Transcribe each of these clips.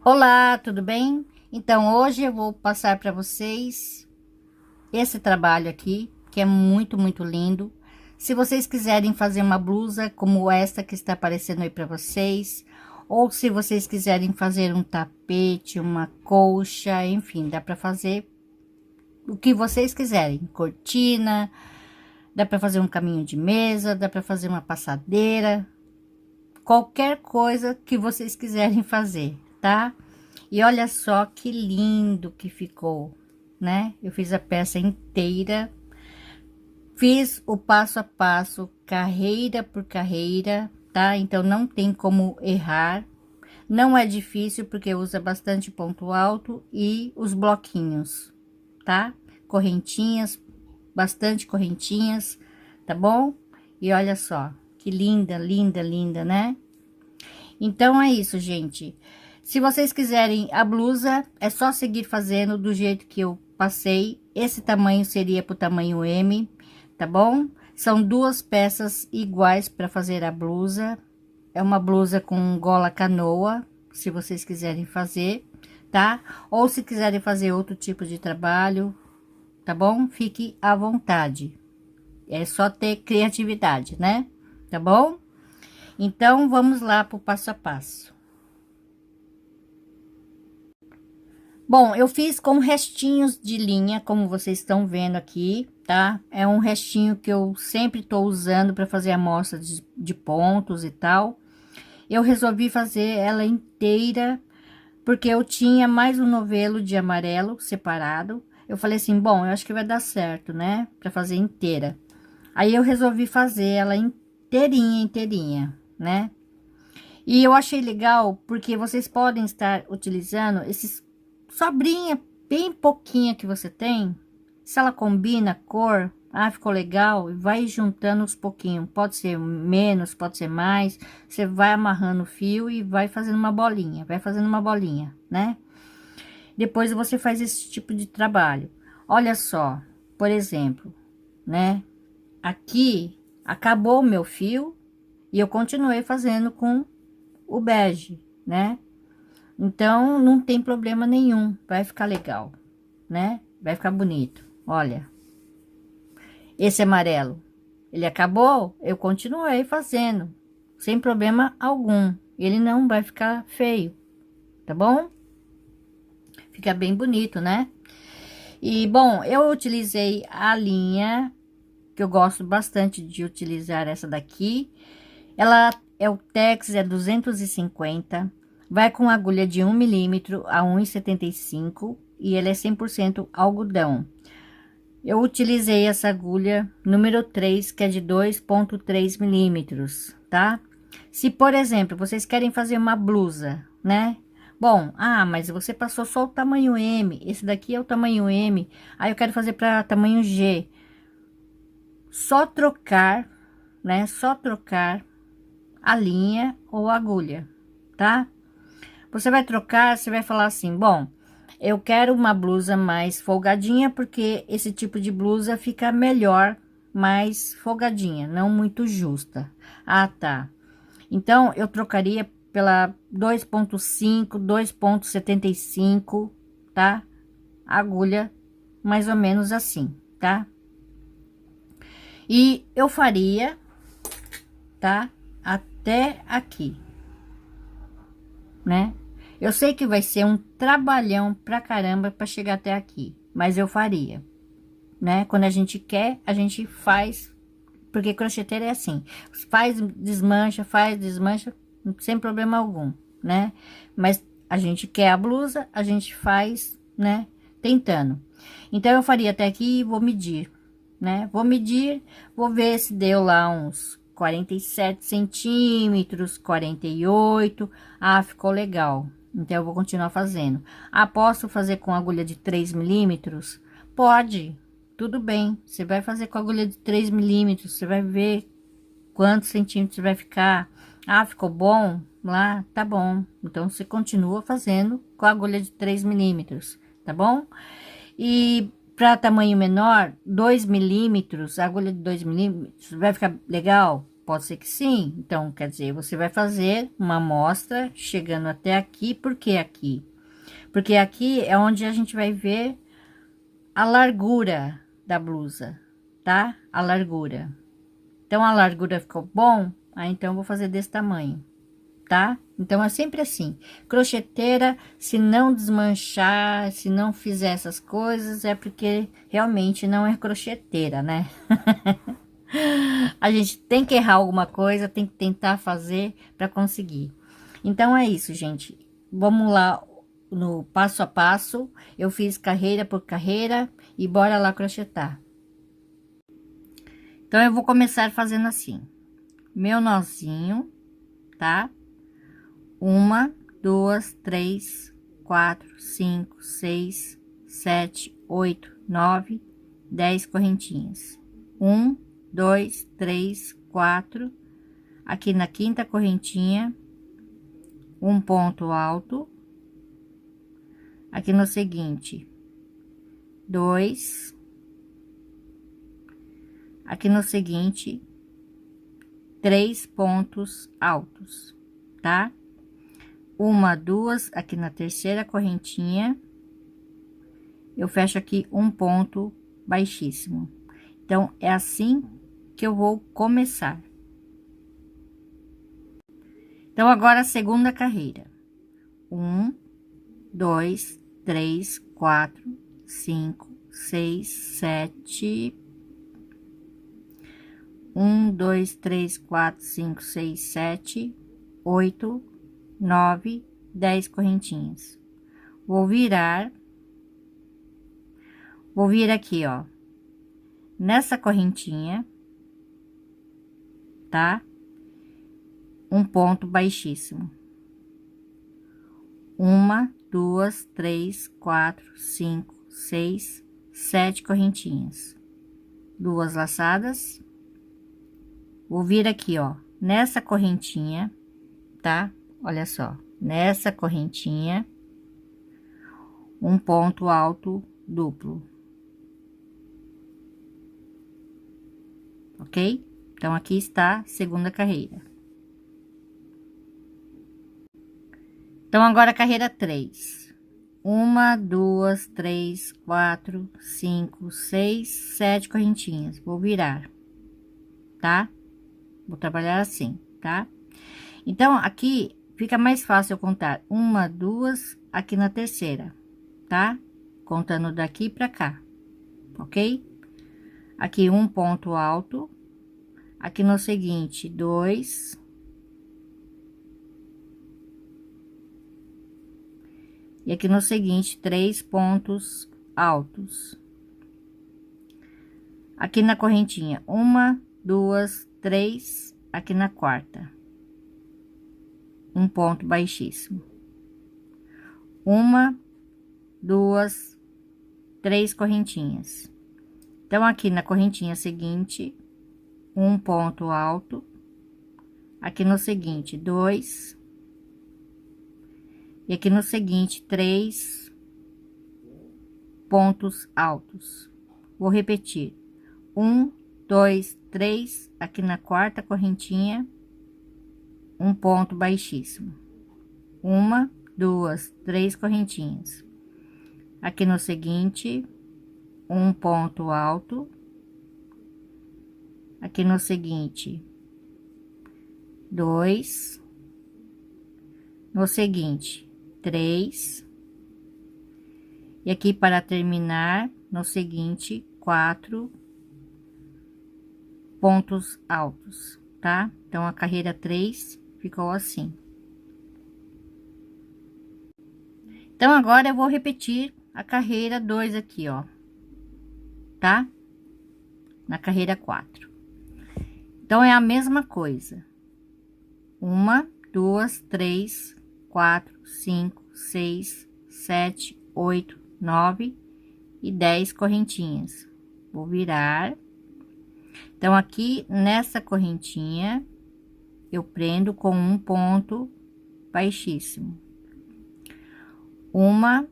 Olá, tudo bem? Então, hoje eu vou passar para vocês esse trabalho aqui, que é muito lindo. Se vocês quiserem fazer uma blusa como esta que está aparecendo aí para vocês, ou se vocês quiserem fazer um tapete, uma colcha, enfim, dá para fazer o que vocês quiserem. Cortina, dá para fazer um caminho de mesa, dá para fazer uma passadeira, qualquer coisa que vocês quiserem fazer, tá? E olha só que lindo que ficou, né? Eu fiz a peça inteira, fiz o passo a passo, carreira por carreira, tá? Então não tem como errar. Não é difícil porque usa bastante ponto alto e os bloquinhos, tá? Correntinhas, bastante correntinhas, tá bom? E olha só, que linda, né? Então é isso, gente. Se vocês quiserem a blusa, é só seguir fazendo do jeito que eu passei. Esse tamanho seria pro tamanho M, tá bom? São duas peças iguais para fazer a blusa. É uma blusa com gola canoa, se vocês quiserem fazer, tá? Ou se quiserem fazer outro tipo de trabalho, tá bom? Fique à vontade. É só ter criatividade, né? Tá bom? Então, vamos lá pro passo a passo. Bom, eu fiz com restinhos de linha, como vocês estão vendo aqui, tá? É um restinho que eu sempre tô usando para fazer amostra de pontos e tal. Eu resolvi fazer ela inteira, porque eu tinha mais um novelo de amarelo separado. Eu falei assim, bom, eu acho que vai dar certo, né? Para fazer inteira. Aí eu resolvi fazer ela inteirinha, né? E eu achei legal porque vocês podem estar utilizando esses sobrinha bem pouquinha que você tem. Se ela combina a cor, ficou legal, e vai juntando uns pouquinhos. Pode ser menos, pode ser mais. Você vai amarrando o fio e vai fazendo uma bolinha, né? Depois você faz esse tipo de trabalho. Olha só, por exemplo, né? Aqui acabou o meu fio e eu continuei fazendo com o bege, né? Então, não tem problema nenhum, vai ficar legal, né? Vai ficar bonito. Olha, esse amarelo, ele acabou, eu continuei fazendo, sem problema algum. Ele não vai ficar feio, tá bom? Fica bem bonito, né? E, bom, eu utilizei a linha, que eu gosto bastante de utilizar essa daqui. Ela é o Tex, é 250. Vai com agulha de 1 milímetro a 1,75 e ele é 100% algodão. Eu utilizei essa agulha número 3, que é de 2,3 milímetros, tá? Se, por exemplo, vocês querem fazer uma blusa, né? Bom, mas você passou só o tamanho M, esse daqui é o tamanho M, aí eu quero fazer para tamanho G. Só trocar, né? Só trocar a linha ou a agulha, tá? Você vai trocar, você vai falar assim, bom, eu quero uma blusa mais folgadinha, porque esse tipo de blusa fica melhor, mais folgadinha, não muito justa. Tá. Então, eu trocaria pela 2,5, 2,75, tá? Agulha, mais ou menos assim, tá? E eu faria, tá? Até aqui, né? Eu sei que vai ser um trabalhão pra caramba pra chegar até aqui, mas eu faria, né? Quando a gente quer, a gente faz, porque crocheteira é assim, faz, desmancha, sem problema algum, né? Mas a gente quer a blusa, a gente faz, né? Tentando. Então, eu faria até aqui e vou medir, né? Vou medir, vou ver se deu lá uns 47 centímetros, 48. Ficou legal. Então, eu vou continuar fazendo. Posso fazer com agulha de 3 milímetros? Pode, tudo bem. Você vai fazer com agulha de 3 milímetros, você vai ver quantos centímetros vai ficar. Ficou bom? Lá, tá bom. Então, você continua fazendo com a agulha de 3 milímetros, tá bom? E para tamanho menor, 2 milímetros, agulha de 2 milímetros, vai ficar legal? Pode ser que sim. Então, quer dizer, você vai fazer uma amostra chegando até aqui. Por que aqui? Porque aqui é onde a gente vai ver a largura da blusa, tá? A largura. Então, a largura ficou bom? Aí, então, eu vou fazer desse tamanho, tá? Então, é sempre assim. Crocheteira, se não desmanchar, se não fizer essas coisas, é porque realmente não é crocheteira, né? A gente tem que errar alguma coisa, tem que tentar fazer para conseguir. Então, é isso, gente. Vamos lá no passo a passo. Eu fiz carreira por carreira e bora lá crochetar. Então, eu vou começar fazendo assim. Meu nozinho, tá? Uma, duas, três, quatro, cinco, seis, sete, oito, nove, 10 correntinhas. Um, dois, três, quatro. Aqui na quinta correntinha, um ponto alto. Aqui no seguinte, dois. Aqui no seguinte, 3 pontos altos, tá? Uma, duas, aqui na terceira correntinha, eu fecho aqui um ponto baixíssimo. Então, é assim que eu vou começar. Então, agora a segunda carreira. Um, dois, três, quatro, cinco, seis, sete. Um, dois, três, quatro, cinco, seis, sete, oito, 9, 10 correntinhas. Vou virar aqui, ó, nessa correntinha, tá? Um ponto baixíssimo. Uma, duas, três, quatro, cinco, seis, 7 correntinhas. Duas laçadas. Vou vir aqui, ó, nessa correntinha, tá? Olha só, nessa correntinha, um ponto alto duplo. Ok? Então, aqui está a segunda carreira. Então, agora a carreira 3. Uma, duas, três, quatro, cinco, seis, 7 correntinhas. Vou virar, tá? Vou trabalhar assim, tá? Então, aqui fica mais fácil eu contar uma, duas, aqui na terceira, tá? Contando daqui pra cá, ok? Aqui um ponto alto. Aqui no seguinte, dois. E aqui no seguinte, 3 pontos altos. Aqui na correntinha, uma, duas, três. Aqui na quarta, um ponto baixíssimo. Uma, duas, 3 correntinhas. Então, aqui na correntinha seguinte, um ponto alto. Aqui no seguinte, dois. E aqui no seguinte, 3 pontos altos. Vou repetir. Um, dois, três. Aqui na quarta correntinha, um ponto baixíssimo. Uma, duas, 3 correntinhas. Aqui no seguinte, um ponto alto. Aqui no seguinte, 2. No seguinte, 3. E aqui para terminar, no seguinte, 4 pontos altos, tá? Então, a carreira 3 ficou assim. Então, agora eu vou repetir a carreira 2 aqui, ó, tá? Na carreira 4. Então, é a mesma coisa. Uma, duas, três, quatro, cinco, seis, sete, oito, 9 e 10 correntinhas. Vou virar. Então, aqui nessa correntinha, eu prendo com um ponto baixíssimo. Uma,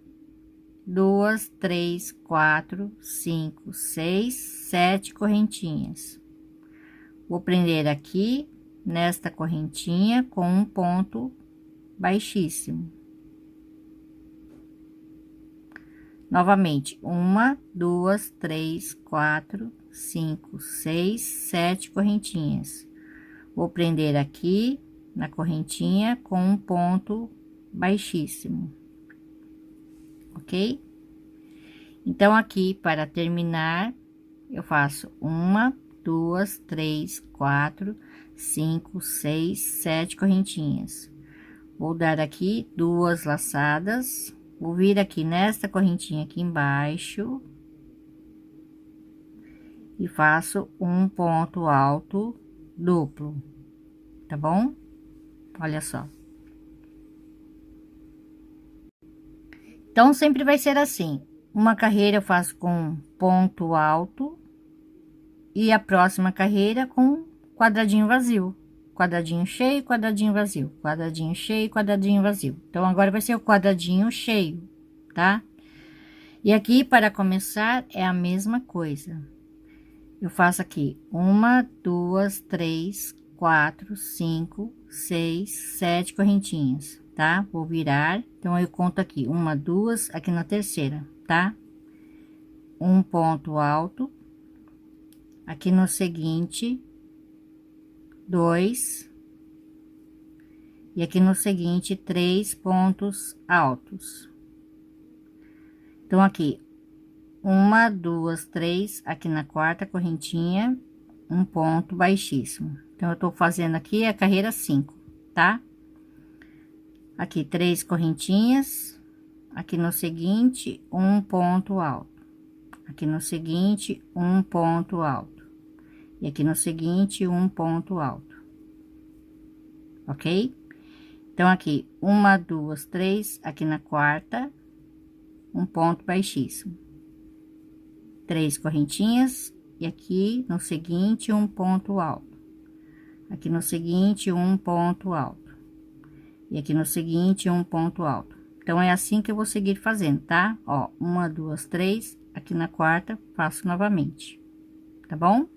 duas, três, quatro, cinco, seis, 7 correntinhas. Vou prender aqui nesta correntinha com um ponto baixíssimo. Novamente, 1, 2, 3, 4, 5, 6, 7 correntinhas. Vou prender aqui na correntinha com um ponto baixíssimo, ok? Então, aqui para terminar, eu faço 1, 2, 3, 4, 5, 6, 7 correntinhas. Vou dar aqui 2 laçadas, vou vir aqui nesta correntinha aqui embaixo e faço um ponto alto duplo, tá bom? Olha só. Então, sempre vai ser assim: uma carreira eu faço com ponto alto e a próxima carreira com quadradinho vazio, quadradinho cheio, quadradinho vazio, quadradinho cheio, quadradinho vazio. Então, agora vai ser o quadradinho cheio, tá? E aqui, para começar, é a mesma coisa. Eu faço aqui 1, 2, 3, 4, 5, 6, 7 correntinhas, tá? Vou virar, então eu conto aqui 1, 2, aqui na terceira, tá? Um ponto alto, aqui no seguinte, 2, e aqui no seguinte, 3 pontos altos. Então, aqui 1, 2, 3, aqui na quarta correntinha, um ponto baixíssimo. Então, eu tô fazendo aqui a carreira 5, tá? Aqui 3 correntinhas, aqui no seguinte, um ponto alto, aqui no seguinte, um ponto alto, e aqui no seguinte, um ponto alto, ok? Então, aqui 1, 2, 3, aqui na quarta, um ponto baixíssimo, 3 correntinhas, e aqui no seguinte, um ponto alto, aqui no seguinte, um ponto alto, e aqui no seguinte, um ponto alto. Então, é assim que eu vou seguir fazendo, tá? Ó, 1, 2, 3, aqui na quarta, faço novamente, tá bom?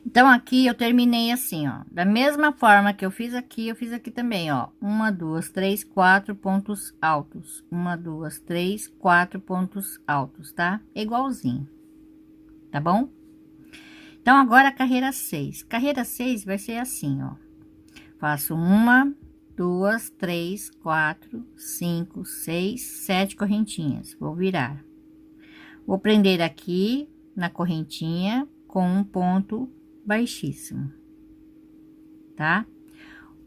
Então, aqui eu terminei assim, ó, da mesma forma que eu fiz aqui também, ó, 1, 2, 3, 4 pontos altos, 1, 2, 3, 4 pontos altos, tá? Igualzinho, tá bom? Então, agora a carreira 6. Carreira 6 vai ser assim, ó, faço 1, 2, 3, 4, 5, 6, 7 correntinhas, vou virar, vou prender aqui na correntinha com um ponto baixíssimo, tá?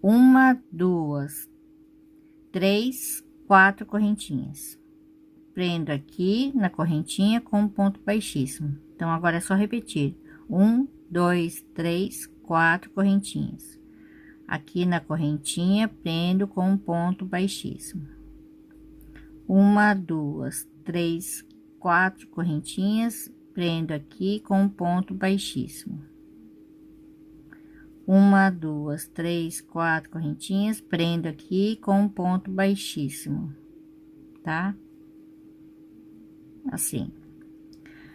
1, 2, 3, 4 correntinhas, prendo aqui na correntinha com um ponto baixíssimo. Então, agora é só repetir: 1, 2, 3, 4 correntinhas, aqui na correntinha, prendo com um ponto baixíssimo. 1, 2, 3, 4 correntinhas, prendo aqui com um ponto baixíssimo. 1, 2, 3, 4 correntinhas, prendo aqui com um ponto baixíssimo, tá? Assim.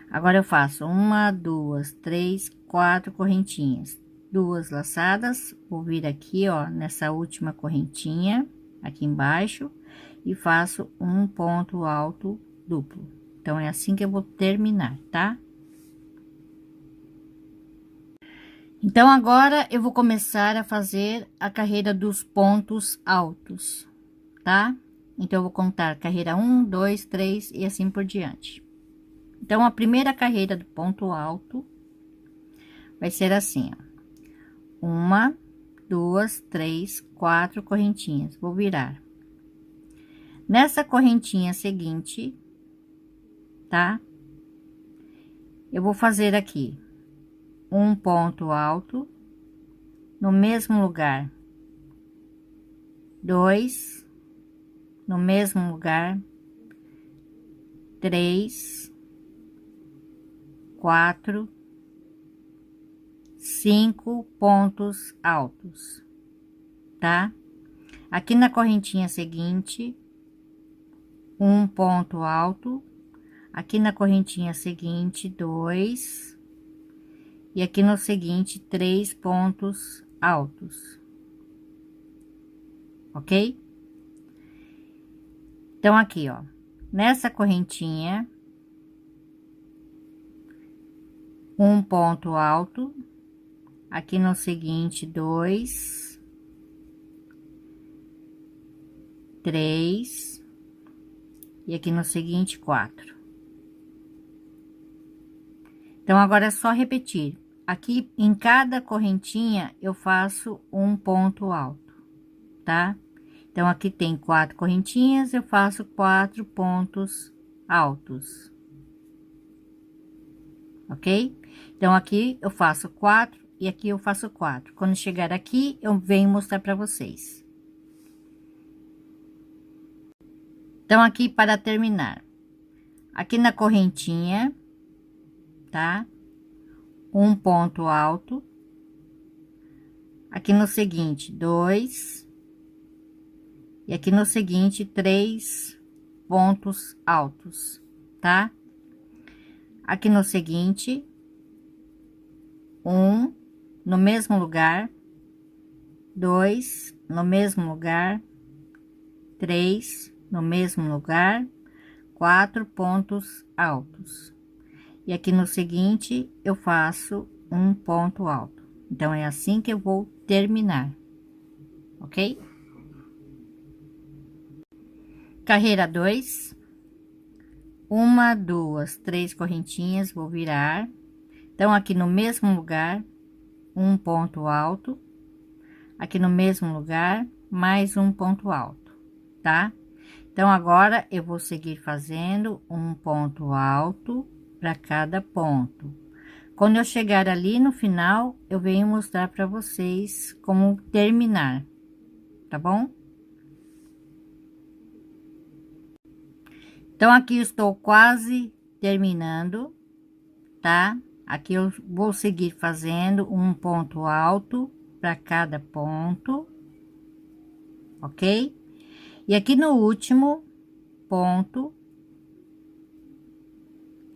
Agora eu faço 1, 2, 3, 4 correntinhas, 2 laçadas, vou vir aqui, ó, nessa última correntinha, aqui embaixo, e faço um ponto alto duplo. Então, é assim que eu vou terminar, tá? Então, agora eu vou começar a fazer a carreira dos pontos altos, tá? Então, eu vou contar carreira 1, 2, 3 e assim por diante. Então, a primeira carreira do ponto alto vai ser assim, ó: 1, 2, 3, 4 correntinhas, vou virar. Nessa correntinha seguinte, tá? Eu vou fazer aqui um ponto alto no mesmo lugar, 2 no mesmo lugar, 3, 4, 5 pontos altos, tá? Aqui na correntinha seguinte, um ponto alto, Aqui na correntinha seguinte, 2. E aqui no seguinte, 3 pontos altos. Ok? Então, aqui, ó, nessa correntinha, um ponto alto. Aqui no seguinte, 2, 3. E aqui no seguinte, 4. Então, agora é só repetir. Aqui em cada correntinha eu faço um ponto alto, tá? Então, aqui tem 4 correntinhas, eu faço 4 pontos altos. Ok? Então, aqui eu faço 4 e aqui eu faço 4. Quando chegar aqui, eu venho mostrar para vocês. Então, aqui para terminar, aqui na correntinha, tá? Um ponto alto. Aqui no seguinte, 2. E aqui no seguinte, 3 pontos altos, tá? Aqui no seguinte, um no mesmo lugar, 2 no mesmo lugar, 3 no mesmo lugar, 4 pontos altos. E aqui no seguinte, eu faço um ponto alto. Então, é assim que eu vou terminar, ok? Carreira 2, 1, 2, 3 correntinhas, vou virar. Então, aqui no mesmo lugar, um ponto alto. Aqui no mesmo lugar, mais um ponto alto, tá? Então, agora eu vou seguir fazendo um ponto alto para cada ponto. Quando eu chegar ali no final, eu venho mostrar para vocês como terminar, tá bom? Então, aqui eu estou quase terminando, tá? Aqui eu vou seguir fazendo um ponto alto para cada ponto, ok? E aqui no último ponto,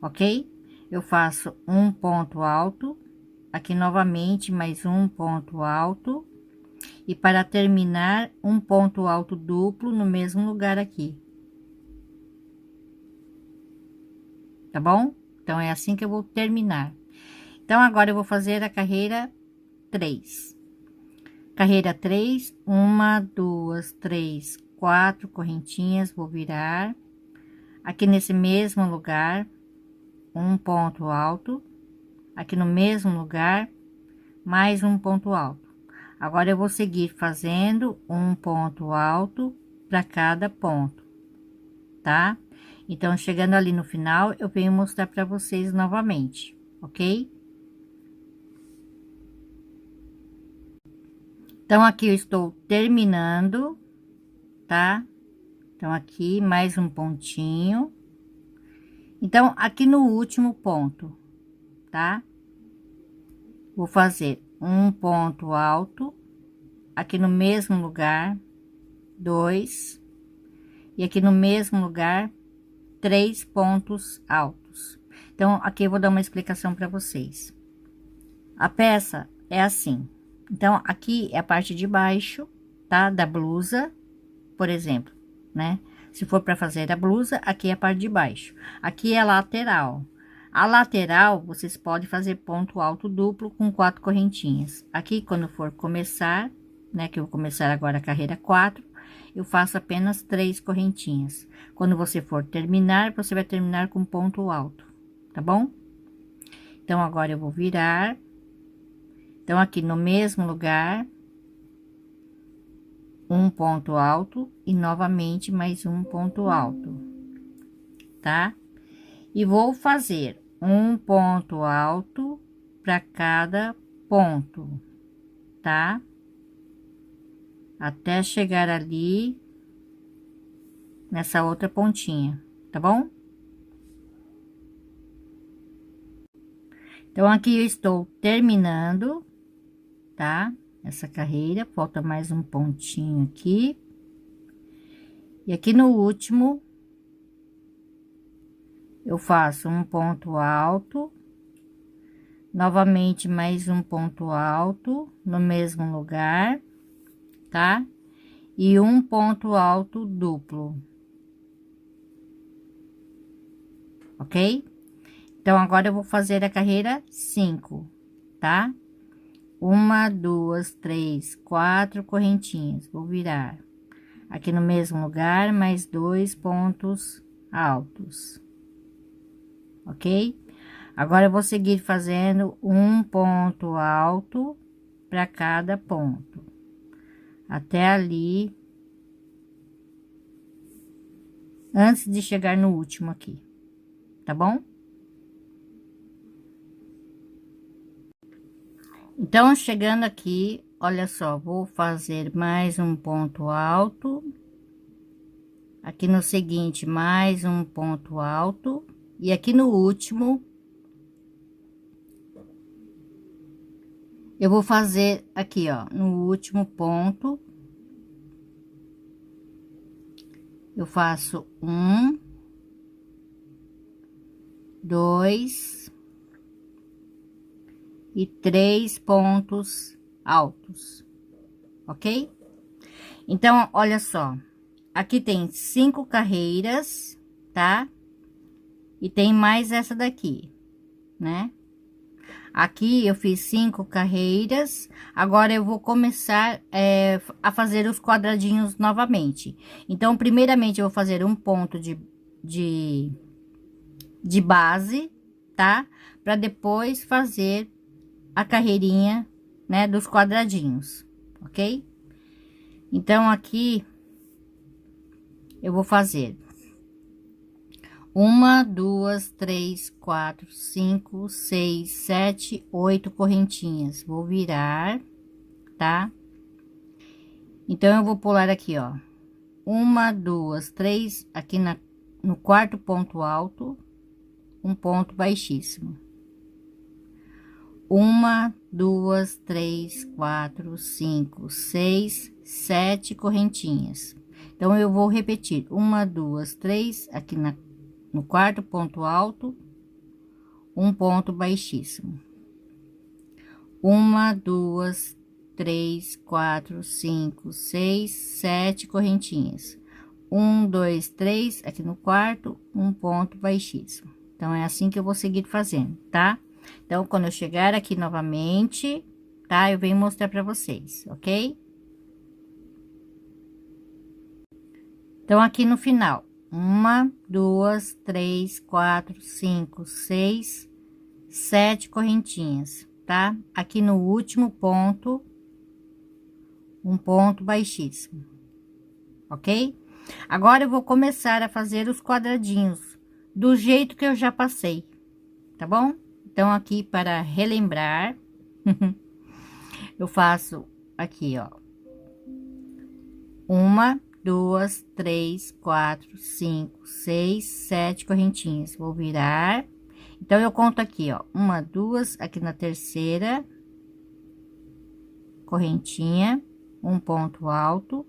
ok? Eu faço um ponto alto, aqui novamente mais um ponto alto, e para terminar, um ponto alto duplo no mesmo lugar aqui. Tá bom? Então, é assim que eu vou terminar. Então, agora eu vou fazer a carreira 3. Carreira 3, 1, 2, 3, 4 correntinhas, vou virar. Aqui nesse mesmo lugar, um ponto alto. Aqui no mesmo lugar, mais um ponto alto. Agora, eu vou seguir fazendo um ponto alto para cada ponto, tá? Então, chegando ali no final, eu venho mostrar para vocês novamente, ok? Então, aqui eu estou terminando, tá? Então, aqui mais um pontinho. Então, aqui no último ponto, tá? Vou fazer um ponto alto, aqui no mesmo lugar, 2, e aqui no mesmo lugar, 3 pontos altos. Então, aqui eu vou dar uma explicação para vocês. A peça é assim. Então, aqui é a parte de baixo, tá? Da blusa, por exemplo, né? Se for para fazer a blusa, aqui é a parte de baixo. Aqui é a lateral. A lateral, vocês podem fazer ponto alto duplo com 4 correntinhas. Aqui, quando for começar, né? Que eu vou começar agora a carreira 4, eu faço apenas 3 correntinhas. Quando você for terminar, você vai terminar com ponto alto, tá bom? Então, agora eu vou virar. Então, aqui no mesmo lugar, um ponto alto e novamente mais um ponto alto, tá? E vou fazer um ponto alto para cada ponto, tá? Até chegar ali nessa outra pontinha, tá bom? Então, aqui eu estou terminando, tá? Essa carreira, falta mais um pontinho aqui. E aqui no último, eu faço um ponto alto, novamente mais um ponto alto no mesmo lugar, tá? E um ponto alto duplo, ok? Então, agora eu vou fazer a carreira 5, tá? Uma, duas, três, quatro correntinhas, vou virar aqui no mesmo lugar, mais 2 pontos altos, ok? Agora eu vou seguir fazendo um ponto alto para cada ponto, até ali, antes de chegar no último aqui, tá bom? Então, chegando aqui, olha só, vou fazer mais um ponto alto. Aqui no seguinte, mais um ponto alto. E aqui no último, eu vou fazer aqui, ó, no último ponto. Eu faço um, dois e 3 pontos altos, ok? Então, olha só, aqui tem 5 carreiras, tá? E tem mais essa daqui, né? Aqui eu fiz 5 carreiras, agora eu vou começar a fazer os quadradinhos novamente. Então, primeiramente, eu vou fazer um ponto de base, tá? Para depois fazer a carreirinha, né, dos quadradinhos, ok? Então, aqui eu vou fazer uma, duas, três, quatro, cinco, seis, sete, 8 correntinhas. Vou virar, tá? Então, eu vou pular aqui, ó. Uma, duas, três, aqui no quarto ponto alto, um ponto baixíssimo. Uma, duas, três, quatro, cinco, seis, 7 correntinhas. Então, eu vou repetir uma, duas, três, aqui no quarto ponto alto, um ponto baixíssimo. Uma, duas, três, quatro, cinco, seis, 7 correntinhas. Um, dois, três, aqui no quarto, um ponto baixíssimo. Então, é assim que eu vou seguir fazendo, tá? Então, quando eu chegar aqui novamente, tá? Eu venho mostrar pra vocês, ok? Então, aqui no final, uma, duas, três, quatro, cinco, seis, 7 correntinhas, tá? Aqui no último ponto, um ponto baixíssimo, ok? Agora, eu vou começar a fazer os quadradinhos do jeito que eu já passei, tá bom? Então, aqui para relembrar, eu faço aqui, ó. Uma, duas, três, quatro, cinco, seis, 7 correntinhas. Vou virar. Então, eu conto aqui, ó. Uma, duas, aqui na terceira correntinha, um ponto alto.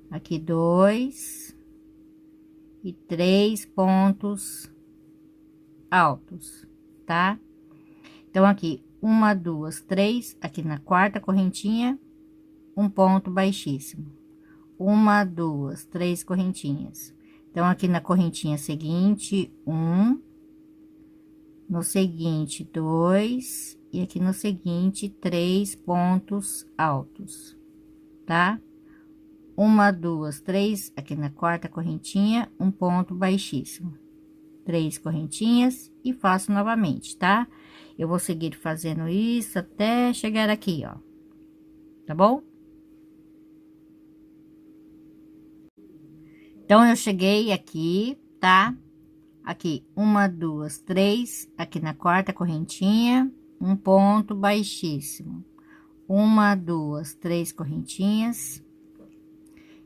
Aqui 2 e 3 pontos altos, tá? Então, aqui, uma, duas, três, aqui na quarta correntinha, um ponto baixíssimo. Uma, duas, 3 correntinhas. Então, aqui na correntinha seguinte, no seguinte, 2, e aqui no seguinte, 3 pontos altos, tá? Uma, duas, três, aqui na quarta correntinha, um ponto baixíssimo. 3 correntinhas e faço novamente, tá? Eu vou seguir fazendo isso até chegar aqui, ó. Tá bom? Então, eu cheguei aqui, tá? Aqui, uma, duas, três, aqui na quarta correntinha, um ponto baixíssimo. Uma, duas, 3 correntinhas.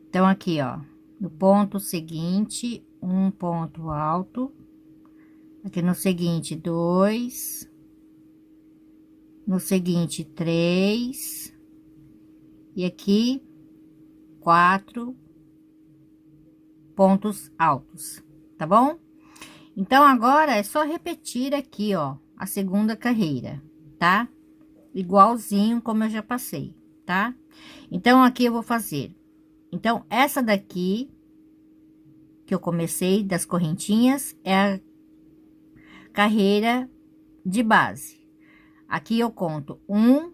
Então, aqui, ó, no ponto seguinte, um ponto alto. Aqui no seguinte, 2. No seguinte, 3. E aqui, 4 pontos altos, tá bom? Então, agora é só repetir aqui, ó, a segunda carreira, tá? Igualzinho como eu já passei, tá? Então, aqui eu vou fazer. Então, essa daqui que eu comecei das correntinhas é a carreira de base. Aqui eu conto um,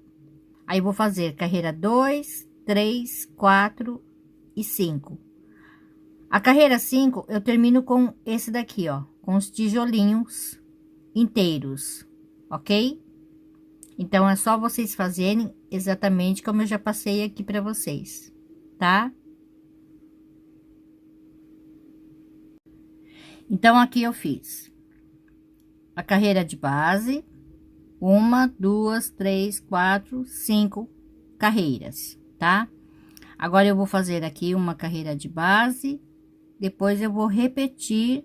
aí vou fazer carreira 2, 3, 4 e 5. A carreira 5 eu termino com esse daqui, ó, com os tijolinhos inteiros, ok? Então é só vocês fazerem exatamente como eu já passei aqui para vocês, tá? Então aqui eu fiz a carreira de base, uma, duas, três, quatro, cinco carreiras, tá? Agora eu vou fazer aqui uma carreira de base, depois eu vou repetir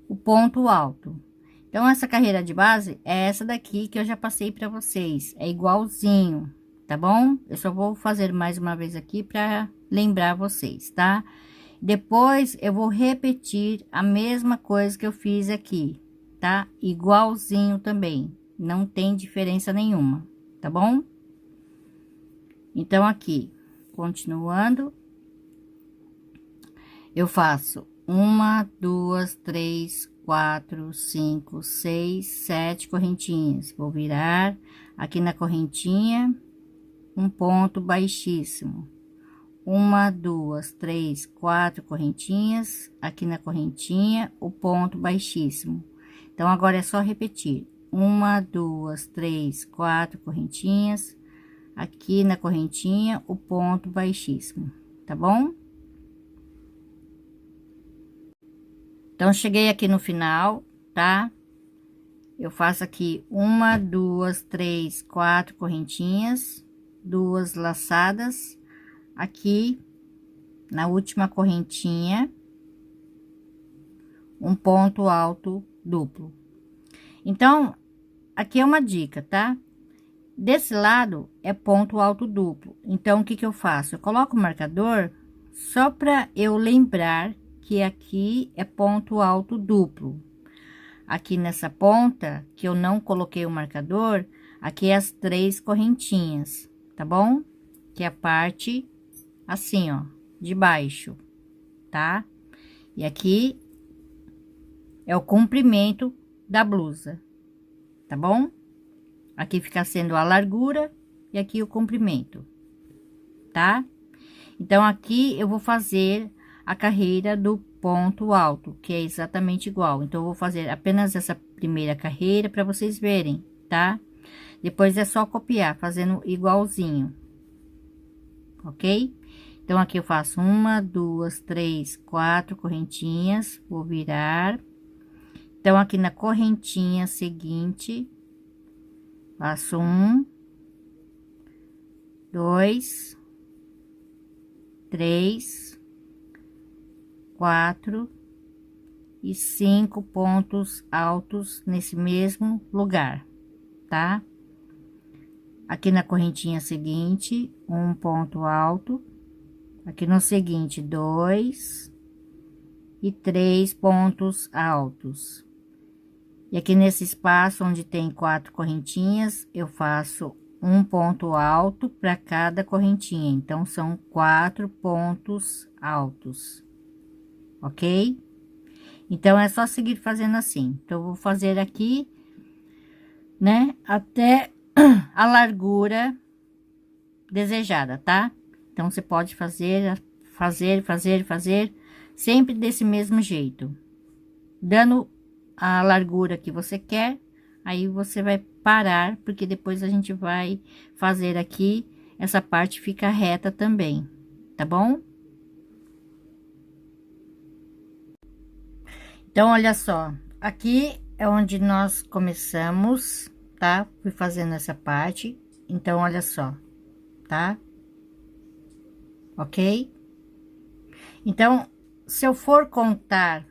o ponto alto. Então, essa carreira de base é essa daqui que eu já passei para vocês, é igualzinho, tá bom? Eu só vou fazer mais uma vez aqui para lembrar vocês, tá? Depois eu vou repetir a mesma coisa que eu fiz aqui, tá? Igualzinho também, não tem diferença nenhuma, tá bom? Então, aqui, continuando, eu faço uma, duas, três, quatro, cinco, seis, sete correntinhas. Vou virar aqui na correntinha, um ponto baixíssimo. Uma, duas, três, quatro correntinhas, aqui na correntinha, o ponto baixíssimo. Então, agora é só repetir. Uma, duas, três, quatro correntinhas, aqui na correntinha, o ponto baixíssimo, tá bom? Então, cheguei aqui no final, tá? Eu faço aqui uma, duas, três, quatro correntinhas, duas laçadas, aqui na última correntinha, um ponto alto duplo. Então, aqui é uma dica, tá? Desse lado é ponto alto duplo. Então, o que que eu faço? Eu coloco o marcador só para eu lembrar que aqui é ponto alto duplo. Aqui nessa ponta, que eu não coloquei o marcador, aqui é as três correntinhas, tá bom? Que é a parte assim, ó, de baixo, tá? E aqui é o comprimento da blusa, tá bom? Aqui fica sendo a largura e aqui o comprimento, tá? Então, aqui eu vou fazer a carreira do ponto alto, que é exatamente igual. Então, eu vou fazer apenas essa primeira carreira para vocês verem, tá? Depois é só copiar, fazendo igualzinho, ok? Então, aqui eu faço uma, duas, três, quatro correntinhas, vou virar. Então, aqui na correntinha seguinte, faço um, dois, três, quatro e 5 pontos altos nesse mesmo lugar, tá? Aqui na correntinha seguinte, um ponto alto, aqui no seguinte, 2 e 3 pontos altos. E aqui nesse espaço onde tem 4 correntinhas, eu faço um ponto alto para cada correntinha, então são 4 pontos altos, ok? Então, é só seguir fazendo assim. Então, eu vou fazer aqui, né, até a largura desejada, tá? Então, você pode fazer, sempre desse mesmo jeito. Dando a largura que você quer, aí você vai parar, porque depois a gente vai fazer aqui, essa parte fica reta também, tá bom? Então, olha só, aqui é onde nós começamos, tá? Fui fazendo essa parte, então, olha só, tá? Ok? Então, se eu for contar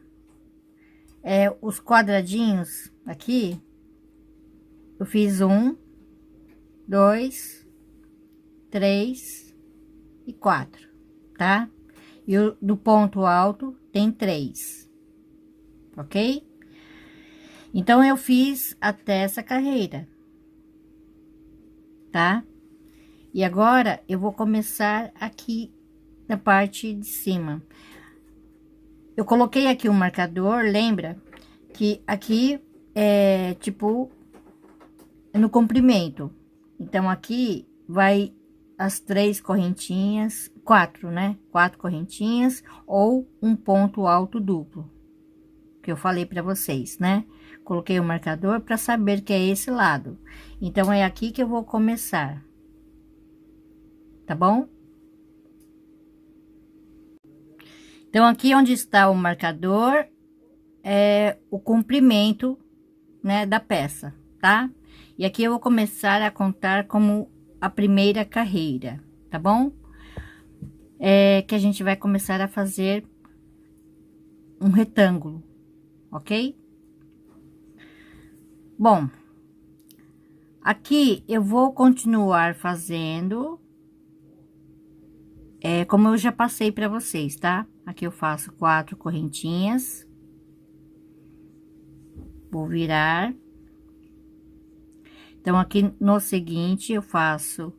os quadradinhos aqui, eu fiz um, dois, três e quatro, tá? E o do ponto alto tem três. ok? Então, eu fiz até essa carreira, tá? E agora, eu vou começar aqui na parte de cima. Eu coloquei aqui um marcador, lembra? Que aqui é, tipo, no comprimento. Então, aqui vai as 3 correntinhas, 4, né? 4 correntinhas ou um ponto alto duplo. Que eu falei para vocês, né? Coloquei o marcador para saber que é esse lado. Então, é aqui que eu vou começar. Tá bom? Então, aqui onde está o marcador, é o comprimento, né, da peça, tá? E aqui eu vou começar a contar como a primeira carreira, tá bom? É que a gente vai começar a fazer um retângulo, ok? Bom, aqui eu vou continuar fazendo, como eu já passei para vocês, tá? Aqui eu faço 4 correntinhas, vou virar. Então, aqui no seguinte, eu faço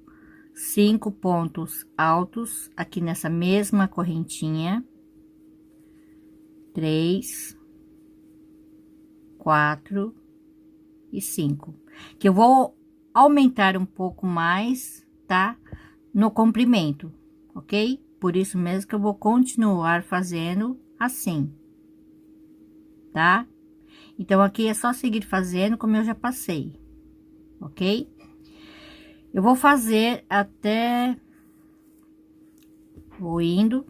5 pontos altos aqui nessa mesma correntinha. 3, 4 e 5. Que eu vou aumentar um pouco mais, tá? No comprimento, ok? Por isso mesmo que eu vou continuar fazendo assim, tá? Então, aqui é só seguir fazendo como eu já passei, ok? Eu vou fazer até... Vou indo.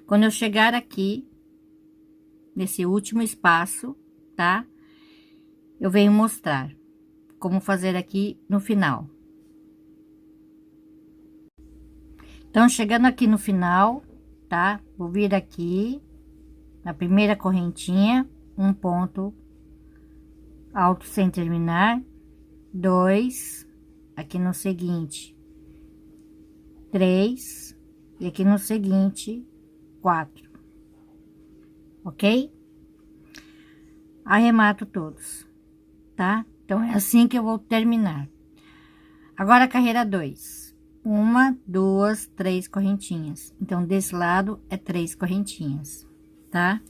Quando eu chegar aqui, nesse último espaço, tá? Eu venho mostrar como fazer aqui no final. Então, chegando aqui no final, tá? Vou vir aqui, na primeira correntinha, um ponto alto sem terminar, 2, aqui no seguinte, 3, e aqui no seguinte, 4, ok? Arremato todos, tá? Então, é assim que eu vou terminar. Agora, a carreira 2. 1, 2, 3 correntinhas. Então, desse lado é 3 correntinhas, tá?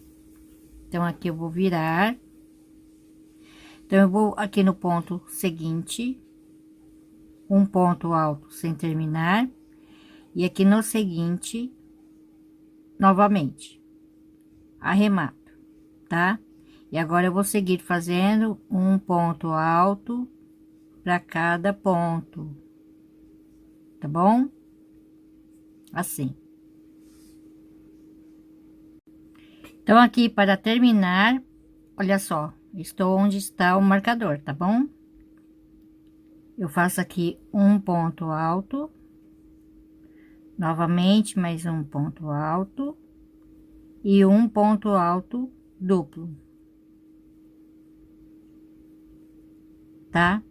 Então, aqui eu vou virar. Então, eu vou aqui no ponto seguinte, um ponto alto sem terminar, e aqui no seguinte, novamente, arremato, tá? E agora eu vou seguir fazendo um ponto alto para cada ponto, tá bom? Assim. Então, aqui para terminar, olha só, estou onde está o marcador, tá bom? Eu faço aqui um ponto alto, novamente mais um ponto alto e um ponto alto duplo, tá?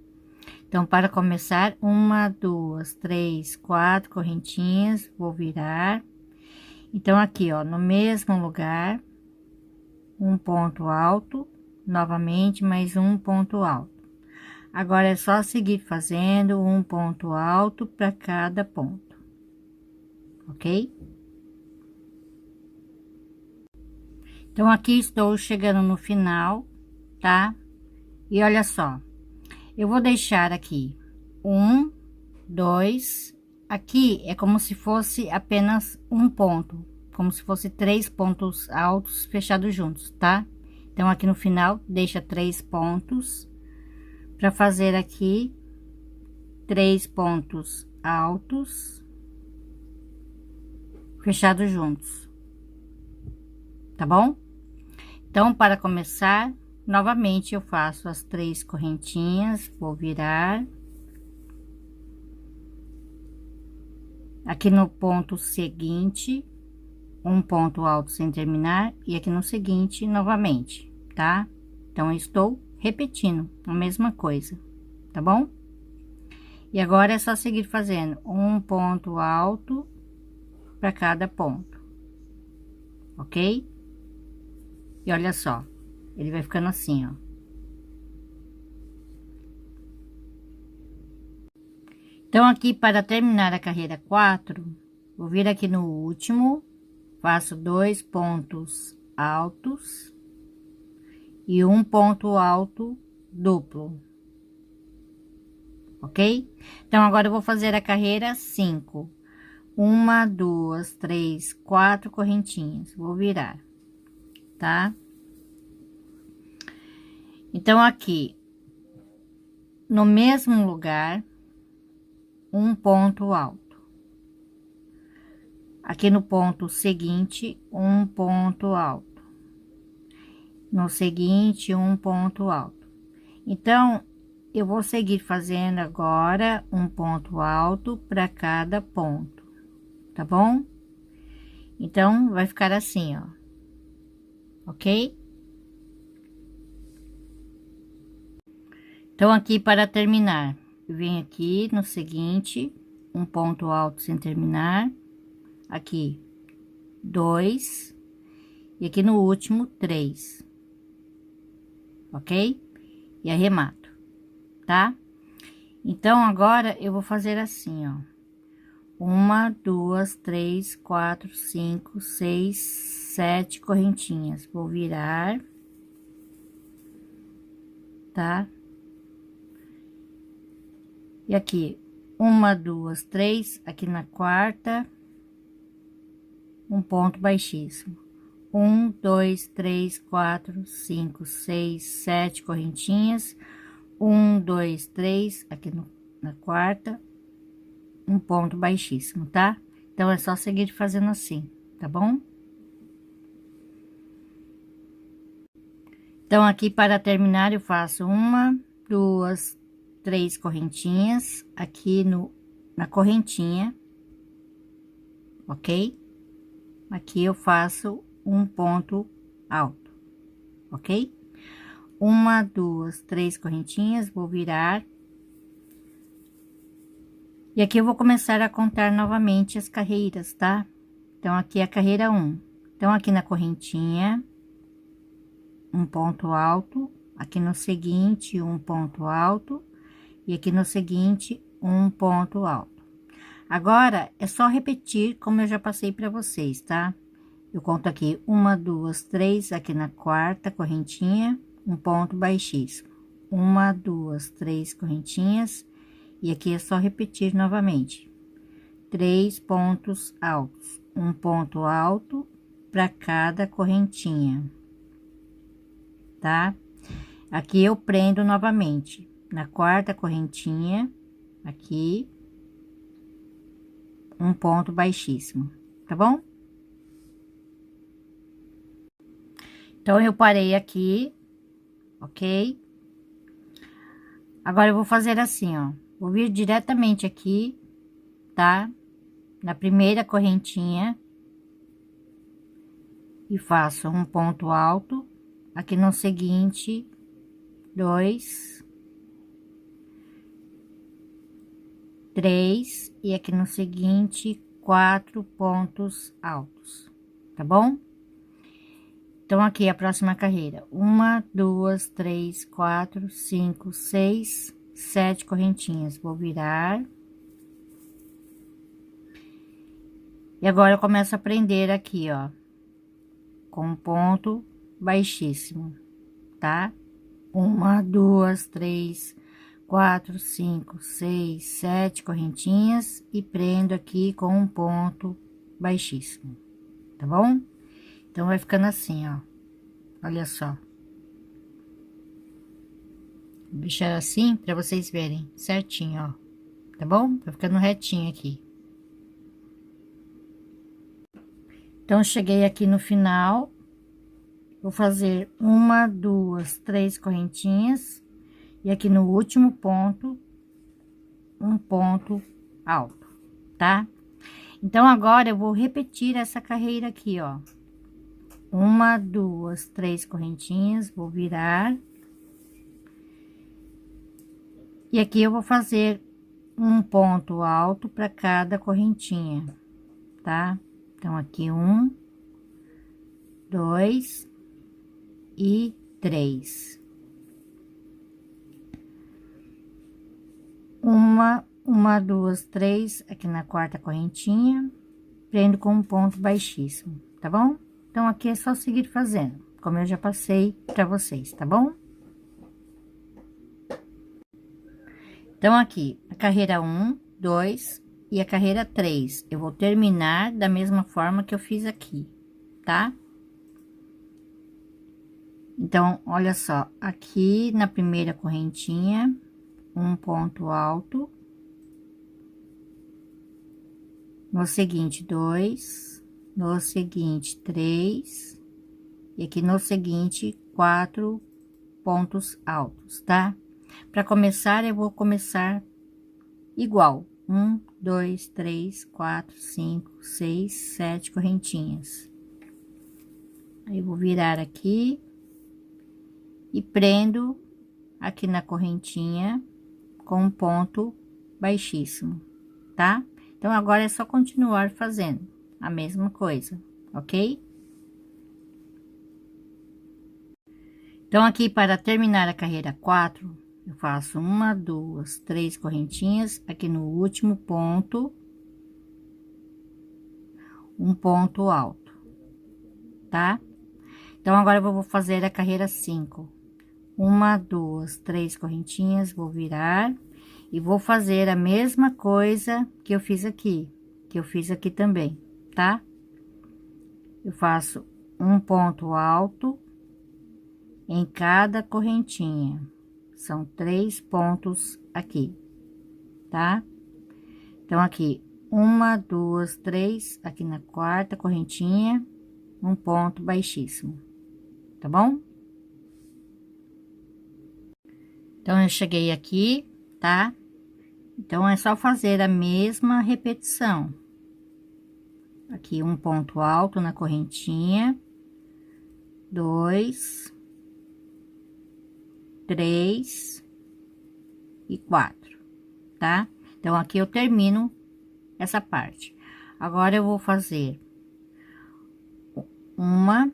Então, para começar, 1, 2, 3, 4 correntinhas, vou virar. Então, aqui, ó, no mesmo lugar, um ponto alto, novamente mais um ponto alto. Agora é só seguir fazendo um ponto alto para cada ponto, ok? Então, aqui estou chegando no final, tá? E olha só, eu vou deixar aqui 1, 2, aqui é como se fosse apenas um ponto, como se fosse 3 pontos altos fechados juntos, tá? Então, aqui no final, deixa 3 pontos para fazer aqui 3 pontos altos fechados juntos, tá bom? Então, para começar, novamente eu faço as 3 correntinhas, vou virar. Aqui no ponto seguinte, um ponto alto sem terminar, e aqui no seguinte, novamente, tá? Então, eu estou repetindo a mesma coisa, tá bom? E agora é só seguir fazendo um ponto alto para cada ponto, ok? E olha só, ele vai ficando assim, ó. Então, aqui para terminar a carreira 4, vou vir aqui no último, faço 2 pontos altos e um ponto alto duplo, ok? Então, agora eu vou fazer a carreira 5. Uma, duas, três, quatro correntinhas. Vou virar, tá? Então, aqui, no mesmo lugar, um ponto alto. Aqui no ponto seguinte, um ponto alto. No seguinte, um ponto alto. Então, eu vou seguir fazendo agora um ponto alto para cada ponto, tá bom? Então, vai ficar assim, ó, ok? Então, aqui para terminar, eu venho aqui no seguinte, um ponto alto sem terminar, aqui, 2, e aqui no último, 3, ok? E arremato, tá? Então, agora eu vou fazer assim, ó. Uma, duas, três, quatro, cinco, seis, 7 correntinhas. Vou virar, tá? E aqui, uma, duas, três, aqui na quarta, um ponto baixíssimo. 1, 2, 3, 4, 5, 6, 7 correntinhas. 1, 2, 3, aqui na quarta, um ponto baixíssimo, tá? Então, é só seguir fazendo assim, tá bom? Então, aqui para terminar, eu faço uma, duas, 3 correntinhas aqui na correntinha, ok? Aqui eu faço um ponto alto, ok? Uma, duas, 3 correntinhas, vou virar. E aqui eu vou começar a contar novamente as carreiras, tá? Então, aqui é a carreira 1. Então, aqui na correntinha, um ponto alto. Aqui no seguinte, um ponto alto. E aqui no seguinte, um ponto alto. Agora, é só repetir como eu já passei para vocês, tá? Eu conto aqui uma, duas, 3, aqui na quarta correntinha, um ponto baixíssimo. Uma, duas, 3 correntinhas, e aqui é só repetir novamente. 3 pontos altos, um ponto alto para cada correntinha, tá? Aqui eu prendo novamente na quarta correntinha, aqui, um ponto baixíssimo, tá bom? Então, eu parei aqui, ok? Agora, eu vou fazer assim, ó. Vou vir diretamente aqui, tá? Na primeira correntinha. E faço um ponto alto. Aqui no seguinte, 2, 3. E aqui no seguinte, 4 pontos altos, tá bom? Então, aqui a próxima carreira, uma, duas, 3, 4, 5, 6, 7 correntinhas. Vou virar. E agora eu começo a prender aqui, ó, com um ponto baixíssimo, tá? Uma, duas, 3, 4, 5, 6, 7 correntinhas e prendo aqui com um ponto baixíssimo, tá bom? Então, vai ficando assim, ó. Olha só. Vou deixar assim para vocês verem certinho, ó. Tá bom? Vai ficando retinho aqui. Então, cheguei aqui no final. Vou fazer uma, duas, 3 correntinhas. E aqui no último ponto, um ponto alto, tá? Então, agora eu vou repetir essa carreira aqui, ó. Uma, duas, 3 correntinhas, vou virar. E aqui eu vou fazer um ponto alto para cada correntinha, tá? Então, aqui 1, 2, e 3. Uma, duas, três aqui na quarta correntinha, prendo com um ponto baixíssimo, tá bom? Então, aqui é só seguir fazendo, como eu já passei para vocês, tá bom? Então, aqui, a carreira 1, 2 e a carreira 3, eu vou terminar da mesma forma que eu fiz aqui, tá? Então, olha só, aqui na primeira correntinha, um ponto alto. No seguinte, 2, no seguinte, 3, e aqui no seguinte, 4 pontos altos, tá? Para começar, eu vou começar igual: 1, 2, 3, 4, 5, 6, 7 correntinhas. Aí, eu vou virar aqui e prendo aqui na correntinha com um ponto baixíssimo, tá? Então, agora é só continuar fazendo a mesma coisa, ok? Então, aqui para terminar a carreira 4, eu faço uma, duas, três correntinhas aqui no último ponto, um ponto alto, tá? Então, agora eu vou fazer a carreira 5. Uma, duas, três correntinhas, vou virar e vou fazer a mesma coisa que eu fiz aqui, também, tá? Eu faço um ponto alto em cada correntinha, são 3 pontos aqui, tá? Então, aqui, uma, duas, três, aqui na quarta correntinha, um ponto baixíssimo, tá bom? Então, eu cheguei aqui, tá? Então, é só fazer a mesma repetição. Aqui, um ponto alto na correntinha, 2, 3 e 4, tá? Então, aqui eu termino essa parte. Agora, eu vou fazer uma,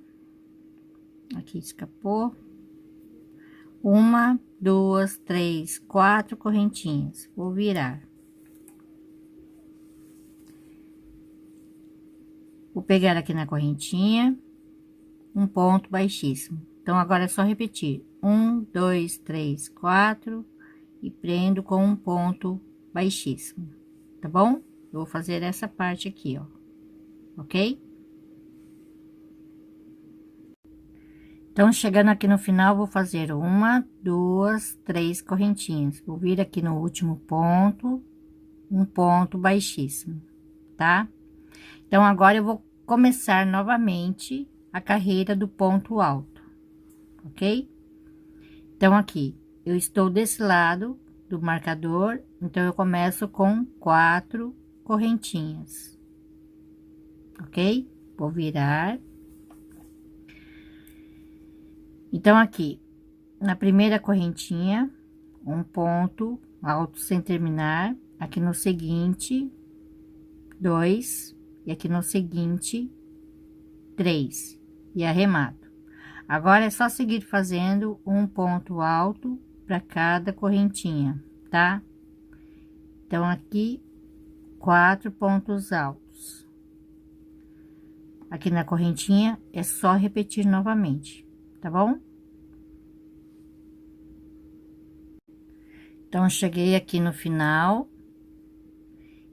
aqui escapou, uma, duas, três, 4 correntinhas, vou virar. Vou pegar aqui na correntinha, um ponto baixíssimo. Então, agora é só repetir: 1, 2, 3, 4 e prendo com um ponto baixíssimo, tá bom? Eu vou fazer essa parte aqui, ó, ok? Então, chegando aqui no final, vou fazer uma, duas, três correntinhas. Vou vir aqui no último ponto, um ponto baixíssimo, tá? Então, agora eu vou começar novamente a carreira do ponto alto, ok? Então, aqui, eu estou desse lado do marcador, então eu começo com 4 correntinhas, ok? Vou virar. Então, aqui, na primeira correntinha, um ponto alto sem terminar, aqui no seguinte, 2, e aqui no seguinte, 3, e arremato. Agora, é só seguir fazendo um ponto alto para cada correntinha, tá? Então, aqui, 4 pontos altos. Aqui na correntinha, é só repetir novamente, tá bom? Então, eu cheguei aqui no final.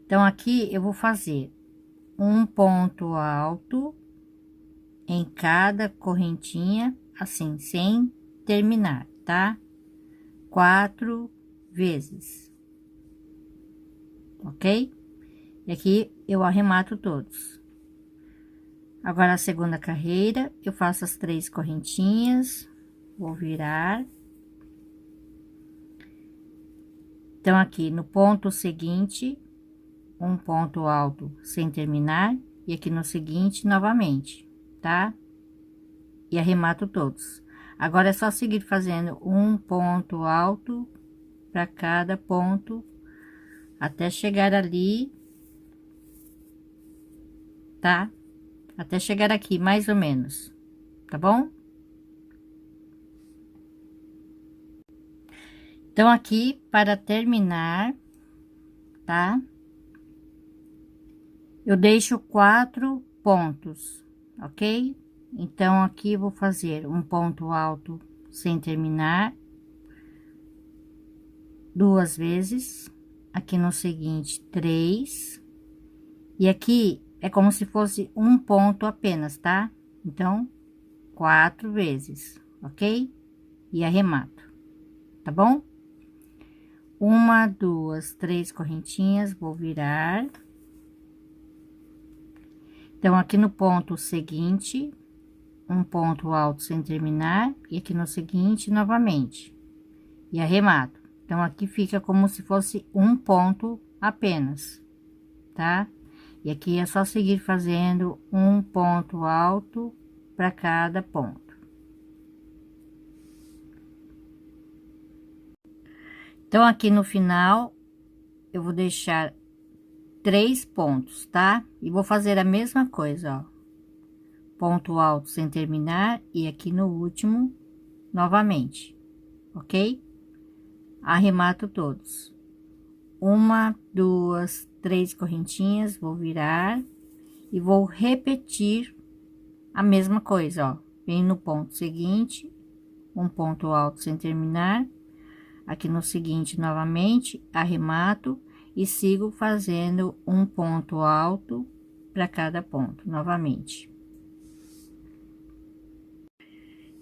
Então, aqui eu vou fazer um ponto alto em cada correntinha, assim, sem terminar, tá? 4 vezes, ok? E aqui eu arremato todos. Agora, a segunda carreira, eu faço as 3 correntinhas, vou virar. Então, aqui no ponto seguinte, um ponto alto sem terminar, e aqui no seguinte, novamente, tá? E arremato todos. Agora, é só seguir fazendo um ponto alto para cada ponto, até chegar ali, tá? Até chegar aqui, mais ou menos, tá bom? Então, aqui, para terminar, tá? Eu deixo 4 pontos, ok? Então, aqui eu vou fazer um ponto alto sem terminar, 2 vezes, aqui no seguinte, 3, e aqui é como se fosse um ponto apenas, tá? Então, 4 vezes, ok? E arremato, tá bom? 1, 2, 3 correntinhas, vou virar. Então, aqui no ponto seguinte, um ponto alto sem terminar, e aqui no seguinte, novamente, e arremato. Então, aqui fica como se fosse um ponto apenas, tá? E aqui é só seguir fazendo um ponto alto para cada ponto. Então, aqui no final, eu vou deixar 3 pontos, tá? E vou fazer a mesma coisa, ó. Ponto alto sem terminar, e aqui no último, novamente, ok? Arremato todos. 1, 2, 3 correntinhas, vou virar e vou repetir a mesma coisa, ó. Vem no ponto seguinte, um ponto alto sem terminar, aqui no seguinte, novamente, arremato e sigo fazendo um ponto alto para cada ponto, novamente.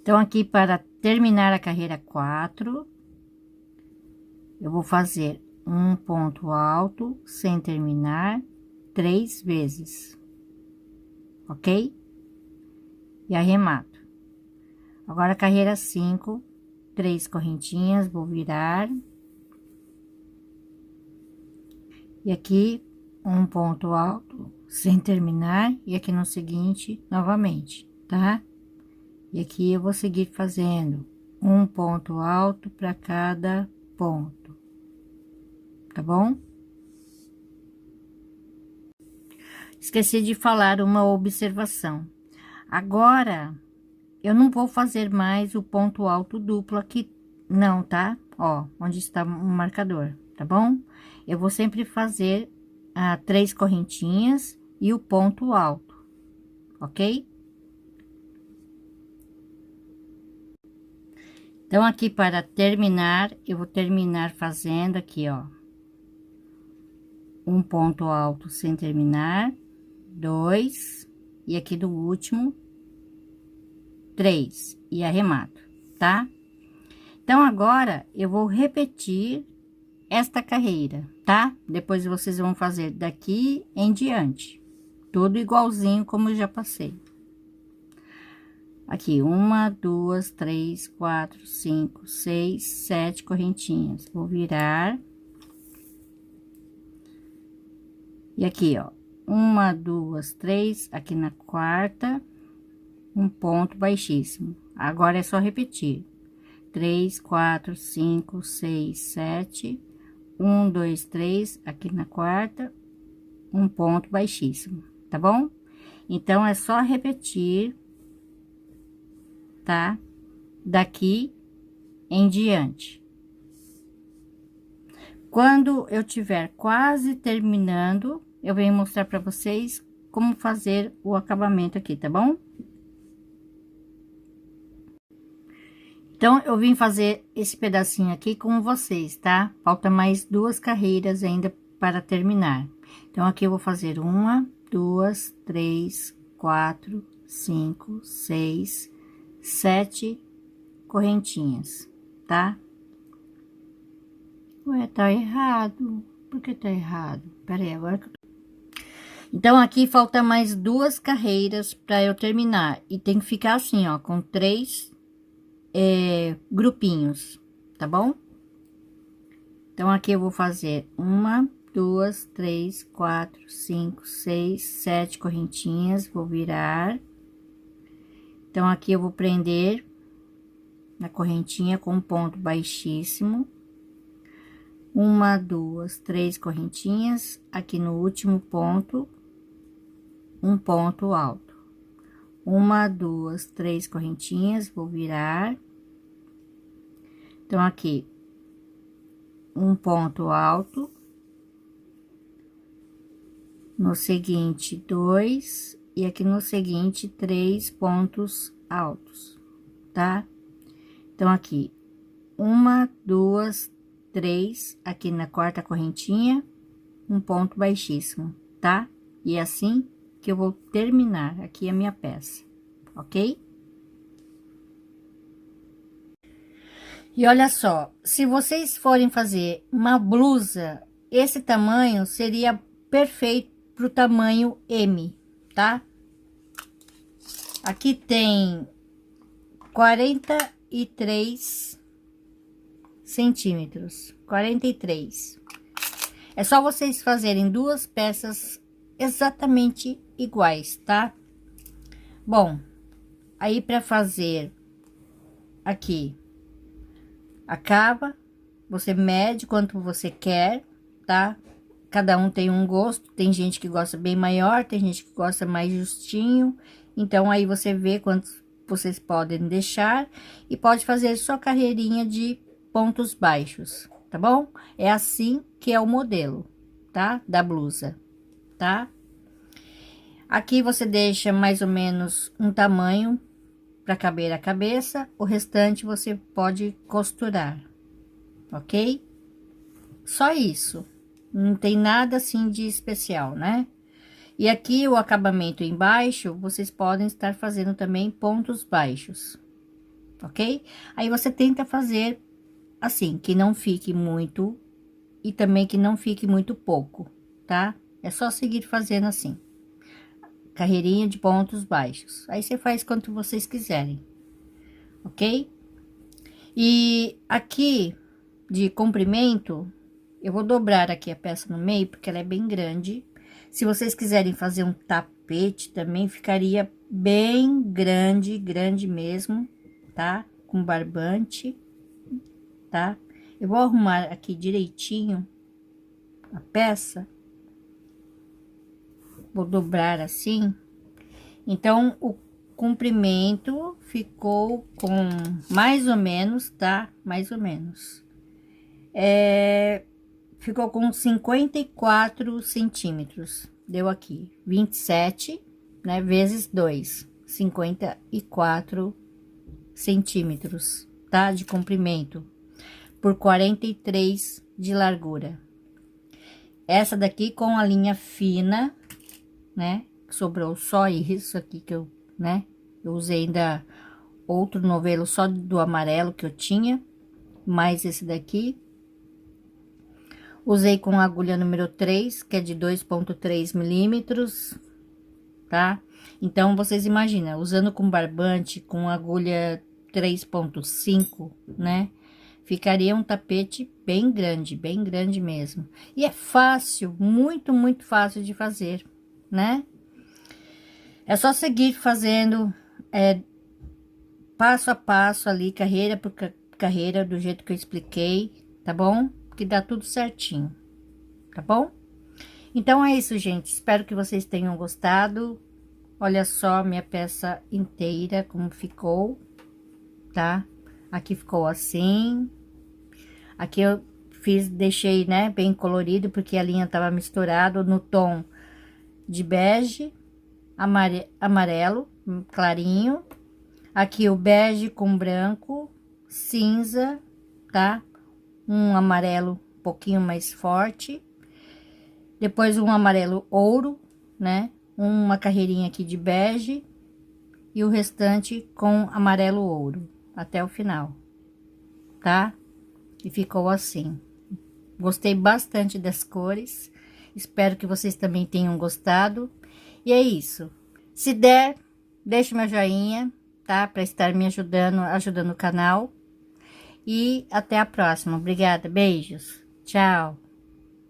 Então, aqui para terminar a carreira 4, eu vou fazer um ponto alto sem terminar 3 vezes, ok? E arremato. Agora, carreira 5, 3 correntinhas, vou virar. E aqui, um ponto alto sem terminar, e aqui no seguinte, novamente, tá? E aqui eu vou seguir fazendo um ponto alto para cada ponto, tá bom? Esqueci de falar uma observação. Agora, eu não vou fazer mais o ponto alto duplo aqui, não, tá? Ó, onde está o marcador, tá bom? Eu vou sempre fazer 3 correntinhas e o ponto alto, ok? Então, aqui para terminar, eu vou terminar fazendo aqui, ó, um ponto alto sem terminar, 2, e aqui do último, 3, e arremato, tá? Então, agora, eu vou repetir esta carreira, tá? Depois vocês vão fazer daqui em diante, tudo igualzinho como eu já passei. Aqui, 1, 2, 3, 4, 5, 6, 7 correntinhas. Vou virar. E aqui, ó, 1, 2, 3, aqui na quarta, um ponto baixíssimo. Agora é só repetir. 3, 4, 5, 6, 7, 1, 2, 3, aqui na quarta, um ponto baixíssimo, tá bom? Então, é só repetir, tá? Daqui em diante. Quando eu tiver quase terminando, eu venho mostrar para vocês como fazer o acabamento aqui, tá bom? Então, eu vim fazer esse pedacinho aqui com vocês, tá? Falta mais 2 carreiras ainda para terminar. Então, aqui eu vou fazer 1, 2, 3, 4, 5, 6, 7 correntinhas, tá? Ué, tá errado. Por que tá errado? Pera aí, agora que eu... Então, aqui falta mais 2 carreiras para eu terminar. E tem que ficar assim, ó, com 3 grupinhos, tá bom? Então, aqui eu vou fazer 1, 2, 3, 4, 5, 6, 7 correntinhas. Vou virar. Então, aqui eu vou prender na correntinha com um ponto baixíssimo. 1, 2, 3 correntinhas, aqui no último ponto, um ponto alto. 1, 2, 3 correntinhas, vou virar. Então, aqui, um ponto alto, no seguinte 2 e aqui no seguinte 3 pontos altos, tá? Então aqui 1, 2, 3 aqui na quarta correntinha, um ponto baixíssimo, tá? E é assim que eu vou terminar aqui a minha peça, ok? E olha só, se vocês forem fazer uma blusa, esse tamanho seria perfeito pro tamanho M, tá? Aqui tem 43 centímetros, 43. É só vocês fazerem duas peças exatamente iguais, tá? Bom, aí para fazer aqui a cava, você mede quanto você quer, tá? Cada um tem um gosto, tem gente que gosta bem maior, tem gente que gosta mais justinho. Então, aí você vê quantos vocês podem deixar e pode fazer só carreirinha de pontos baixos, tá bom? É assim que é o modelo, tá? Da blusa, tá? Aqui você deixa mais ou menos um tamanho para caber a cabeça, o restante você pode costurar, ok? Só isso, não tem nada assim de especial, né? E aqui o acabamento embaixo, vocês podem estar fazendo também pontos baixos, ok? Aí você tenta fazer assim, que não fique muito e também que não fique muito pouco, tá? É só seguir fazendo assim. Carreirinha de pontos baixos. Aí você faz quanto vocês quiserem, ok? E aqui de comprimento, eu vou dobrar aqui a peça no meio, porque ela é bem grande. Se vocês quiserem fazer um tapete também, ficaria bem grande, grande mesmo, tá? Com barbante, tá? Eu vou arrumar aqui direitinho a peça. Vou dobrar assim. Então, o comprimento ficou com mais ou menos, tá? Mais ou menos. Ficou com 54 centímetros. Deu aqui 27, né? Vezes 2, 54 centímetros, tá? De comprimento, por 43 de largura. Essa daqui com a linha fina, né? Sobrou só isso aqui que eu, né? Eu usei ainda outro novelo só do amarelo que eu tinha, mais esse daqui. Usei com a agulha número 3, que é de 2,3 milímetros, tá? Então, vocês imaginam, usando com barbante, com agulha 3,5, né? Ficaria um tapete bem grande mesmo. E é fácil, muito, muito fácil de fazer, né? É só seguir fazendo passo a passo ali, carreira por carreira, do jeito que eu expliquei, tá bom? Que dá tudo certinho, tá bom? Então é isso, gente. Espero que vocês tenham gostado. Olha só minha peça inteira, como ficou, tá? Aqui ficou assim. Aqui eu deixei, né, bem colorido, porque a linha tava misturado no tom de bege, amarelo, clarinho. Aqui o bege com branco, cinza, tá? Um amarelo um pouquinho mais forte. Depois um amarelo ouro, né? Uma carreirinha aqui de bege. E o restante com amarelo ouro, até o final, tá? E ficou assim. Gostei bastante das cores. Espero que vocês também tenham gostado. E é isso. Se der, deixe meu joinha, tá? Para estar me ajudando o canal. E até a próxima. Obrigada. Beijos. Tchau.